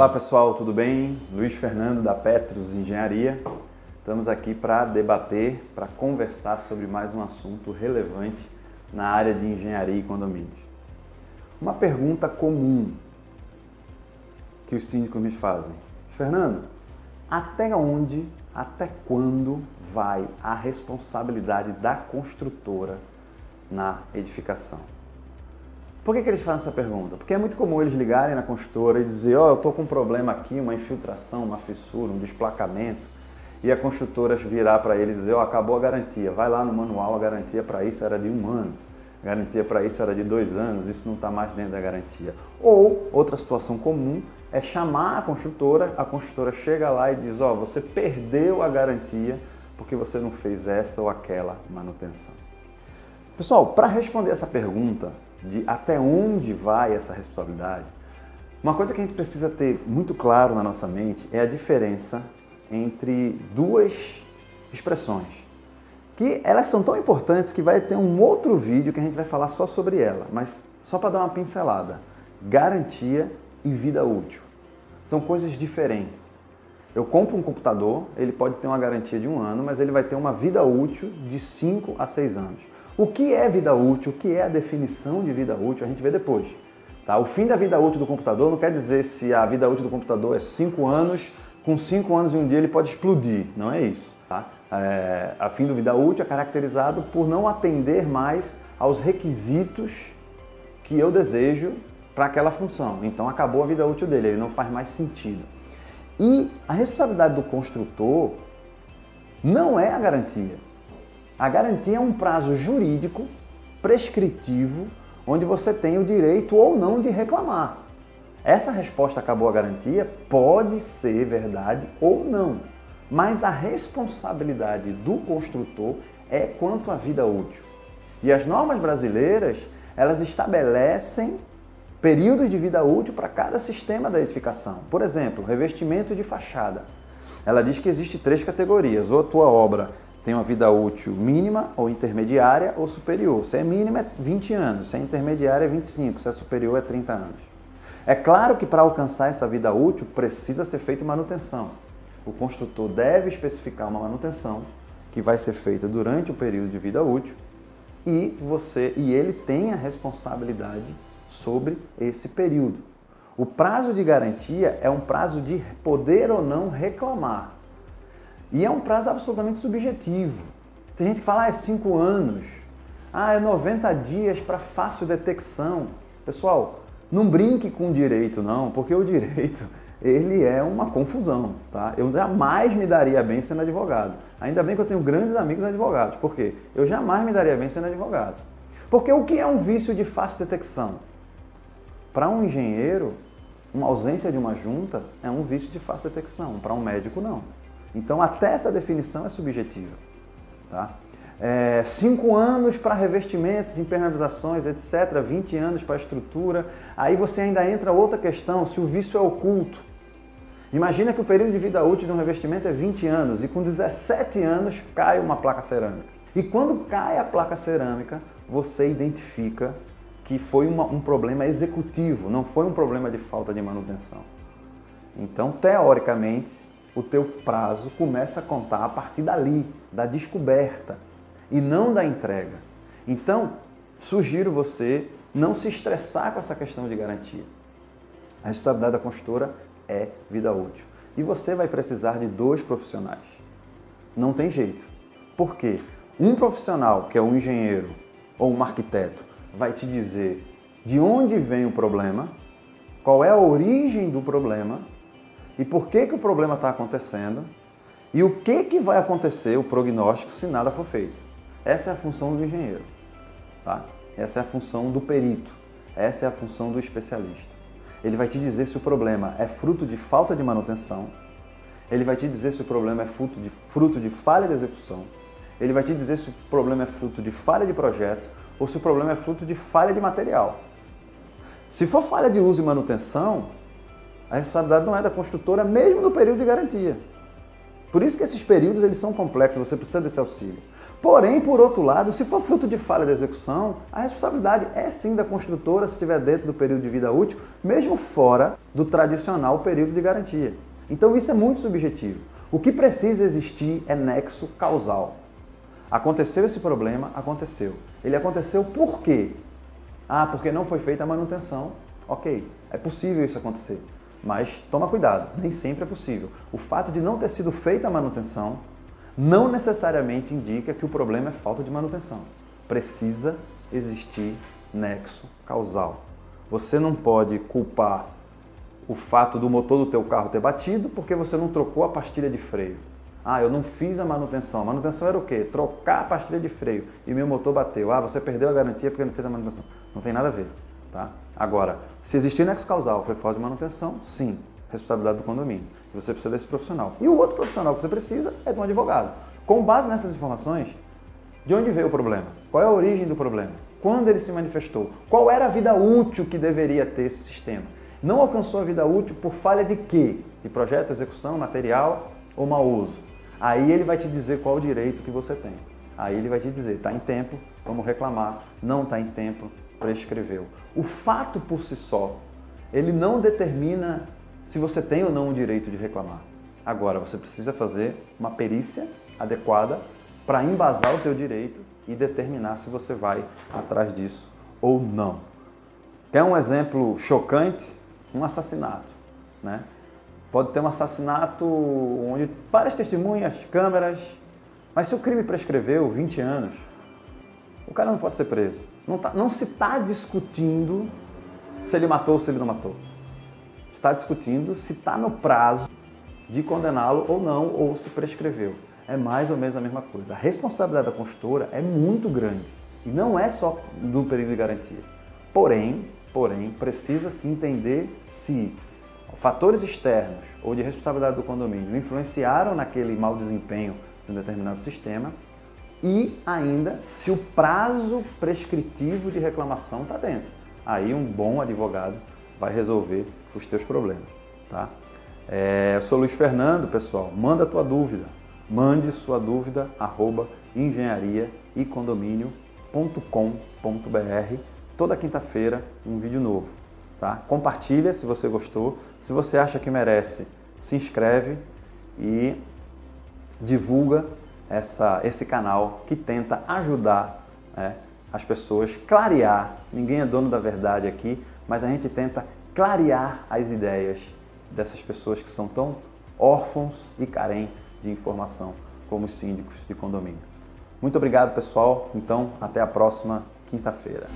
Olá pessoal, tudo bem? Luiz Fernando da Petros Engenharia. Estamos aqui para debater, para conversar sobre mais um assunto relevante na área de engenharia e condomínios. Uma pergunta comum que os síndicos me fazem: Fernando, até onde, até quando vai a responsabilidade da construtora na edificação? Por que eles fazem essa pergunta? Porque é muito comum eles ligarem na construtora e dizer: eu estou com um problema aqui, uma infiltração, uma fissura, um desplacamento, e a construtora virar para ele e dizer: acabou a garantia, vai lá no manual, a garantia para isso era de 1 ano, a garantia para isso era de 2 anos, isso não está mais dentro da garantia. Ou, outra situação comum, é chamar a construtora chega lá e diz: você perdeu a garantia porque você não fez essa ou aquela manutenção. Pessoal, para responder essa pergunta de até onde vai essa responsabilidade, uma coisa que a gente precisa ter muito claro na nossa mente é a diferença entre duas expressões, que elas são tão importantes que vai ter um outro vídeo que a gente vai falar só sobre ela, mas só para dar uma pincelada: garantia e vida útil. São coisas diferentes. Eu compro um computador, ele pode ter uma garantia de 1 ano, mas ele vai ter uma vida útil de 5 a 6 anos. O que é vida útil, o que é a definição de vida útil, a gente vê depois. Tá? O fim da vida útil do computador não quer dizer se a vida útil do computador é 5 anos, com 5 anos e um dia ele pode explodir, não é isso. Tá? A fim da vida útil é caracterizado por não atender mais aos requisitos que eu desejo para aquela função. Então acabou a vida útil dele, ele não faz mais sentido. E a responsabilidade do construtor não é a garantia. A garantia é um prazo jurídico prescritivo onde você tem o direito ou não de reclamar. Essa resposta acabou a garantia pode ser verdade ou não, mas a responsabilidade do construtor é quanto à vida útil. E as normas brasileiras, elas estabelecem períodos de vida útil para cada sistema da edificação. Por exemplo, revestimento de fachada. Ela diz que existe 3 categorias: ou a tua obra tem uma vida útil mínima, ou intermediária, ou superior. Se é mínima é 20 anos, se é intermediária é 25, se é superior é 30 anos. É claro que para alcançar essa vida útil precisa ser feita manutenção. O construtor deve especificar uma manutenção que vai ser feita durante o período de vida útil e ele tem a responsabilidade sobre esse período. O prazo de garantia é um prazo de poder ou não reclamar. E é um prazo absolutamente subjetivo. Tem gente que fala: é 5 anos, é 90 dias para fácil detecção. Pessoal, não brinque com o direito não, porque o direito ele é uma confusão. Tá? Eu jamais me daria bem sendo advogado. Ainda bem que eu tenho grandes amigos advogados. Por quê? Eu jamais me daria bem sendo advogado. Porque o que é um vício de fácil detecção? Para um engenheiro, uma ausência de uma junta é um vício de fácil detecção. Para um médico, não. Então, até essa definição é subjetiva. Tá? 5 anos para revestimentos, impermeabilizações, etc. 20 anos para estrutura. Aí você ainda entra outra questão: se o vício é oculto. Imagina que o período de vida útil de um revestimento é 20 anos e com 17 anos cai uma placa cerâmica. E quando cai a placa cerâmica, você identifica que foi um problema executivo, não foi um problema de falta de manutenção. Então, teoricamente, o teu prazo começa a contar a partir dali, da descoberta, e não da entrega. Então, sugiro você não se estressar com essa questão de garantia. A responsabilidade da construtora é vida útil. E você vai precisar de 2 profissionais. Não tem jeito. Por quê? Um profissional, que é um engenheiro ou um arquiteto, vai te dizer de onde vem o problema, qual é a origem do problema, e por que o problema está acontecendo e o que vai acontecer, o prognóstico, se nada for feito. Essa é a função do engenheiro. Tá? Essa é a função do perito. Essa é a função do especialista. Ele vai te dizer se o problema é fruto de falta de manutenção, ele vai te dizer se o problema é fruto de falha de execução, ele vai te dizer se o problema é fruto de falha de projeto ou se o problema é fruto de falha de material. Se for falha de uso e manutenção, a responsabilidade não é da construtora, mesmo no período de garantia. Por isso que esses períodos eles são complexos, você precisa desse auxílio. Porém, por outro lado, se for fruto de falha de execução, a responsabilidade é sim da construtora se estiver dentro do período de vida útil, mesmo fora do tradicional período de garantia. Então isso é muito subjetivo. O que precisa existir é nexo causal. Aconteceu esse problema, aconteceu. Ele aconteceu por quê? Porque não foi feita a manutenção. Ok, é possível isso acontecer. Mas toma cuidado, nem sempre é possível. O fato de não ter sido feita a manutenção não necessariamente indica que o problema é falta de manutenção. Precisa existir nexo causal. Você não pode culpar o fato do motor do teu carro ter batido porque você não trocou a pastilha de freio. Eu não fiz a manutenção. A manutenção era o quê? Trocar a pastilha de freio e meu motor bateu. Você perdeu a garantia porque não fez a manutenção. Não tem nada a ver. Tá? Agora, se existir nexo causal, foi falta de manutenção, sim, responsabilidade do condomínio. Você precisa desse profissional. E o outro profissional que você precisa é de um advogado. Com base nessas informações, de onde veio o problema? Qual é a origem do problema? Quando ele se manifestou? Qual era a vida útil que deveria ter esse sistema? Não alcançou a vida útil por falha de quê? De projeto, execução, material ou mau uso? Aí ele vai te dizer qual o direito que você tem. Aí ele vai te dizer, está em tempo, vamos reclamar, não está em tempo, prescreveu. O fato por si só, ele não determina se você tem ou não o direito de reclamar. Agora, você precisa fazer uma perícia adequada para embasar o teu direito e determinar se você vai atrás disso ou não. Quer um exemplo chocante? Um assassinato, né? Pode ter um assassinato onde várias testemunhas, câmeras, mas se o crime prescreveu 20 anos, o cara não pode ser preso. Não se está discutindo se ele matou ou se ele não matou. Está discutindo se está no prazo de condená-lo ou não, ou se prescreveu. É mais ou menos a mesma coisa. A responsabilidade da construtora é muito grande. E não é só do período de garantia. Porém, precisa se entender se fatores externos ou de responsabilidade do condomínio influenciaram naquele mau desempenho de um determinado sistema e ainda se o prazo prescritivo de reclamação está dentro. Aí um bom advogado vai resolver os teus problemas. Tá? Eu sou Luiz Fernando, pessoal. Manda a tua dúvida. Mande sua dúvida @engenhariaecondomínio.com.br. Toda quinta-feira um vídeo novo. Tá? Compartilha se você gostou. Se você acha que merece, se inscreve e divulga esse canal que tenta ajudar as pessoas, clarear. Ninguém é dono da verdade aqui, mas a gente tenta clarear as ideias dessas pessoas que são tão órfãos e carentes de informação como os síndicos de condomínio. Muito obrigado, pessoal. Então, até a próxima quinta-feira.